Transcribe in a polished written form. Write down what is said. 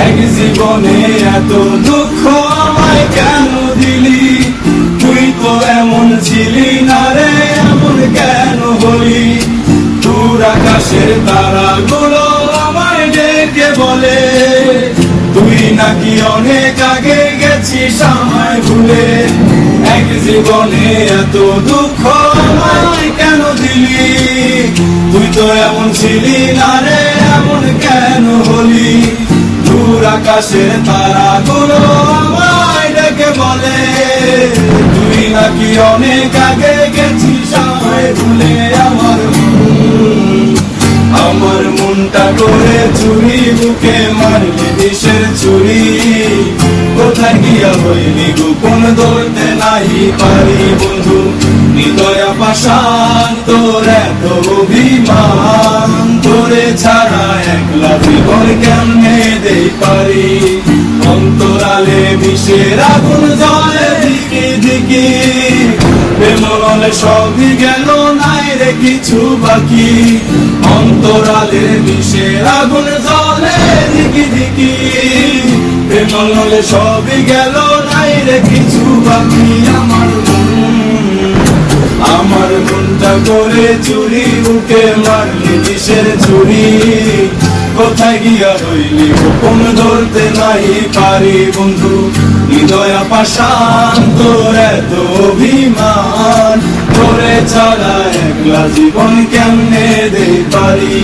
এক জীবনে এত দুঃখ আমায় কেন দিলি? তুই তো এমন ছিলি না রে, এমন কেন হলি? দূর আকাশের তারাগুলো আমায় ডেকে বলে, তুই নাকি অনেক আগে গেছিস আমায় ভুলে। এক জীবনে এত দুঃখ আমায় কেন দিলি? তুই তো এমন ছিলি না রে, এমন কেন হলি? দূর আকাশের তারাগুলো আমায় ডেকে বলে, তুই নাকি অনেক আগে গেছিস আমায় ভুলে। আমার মনটা করে চুরি, বুকে মারলি বিষের ছুরি। কোথায় গিয়া হইলি গোপন ধরতে নাহি পারি বন্ধু। হৃদয়া পাষাণ তোর এত অভিমান, তোরে ছাড়া একলা জীবন কেমনে দেই পারি? অন্তরালে বিষের আগুন জ্বলে দিকে দিকে, প্রেমলে সবই গেল নাই রে কিছু বাকি। অন্তরালে বিষের আগুন জ্বলে দিকে দিকে, প্রেমলে সবই গেল নাই রে কিছু বাকি। আমার মনটা করে চুরি, বুকে মারলি বিষের ছুরি। কোথায় গিয়া হইলি গোপন ধরতে নাহি পারি বন্ধু। হৃদয়া পাষাণ তোর এত অভিমান, তোরে ছাড়া একলা জীবন কেমনে দেই পারি?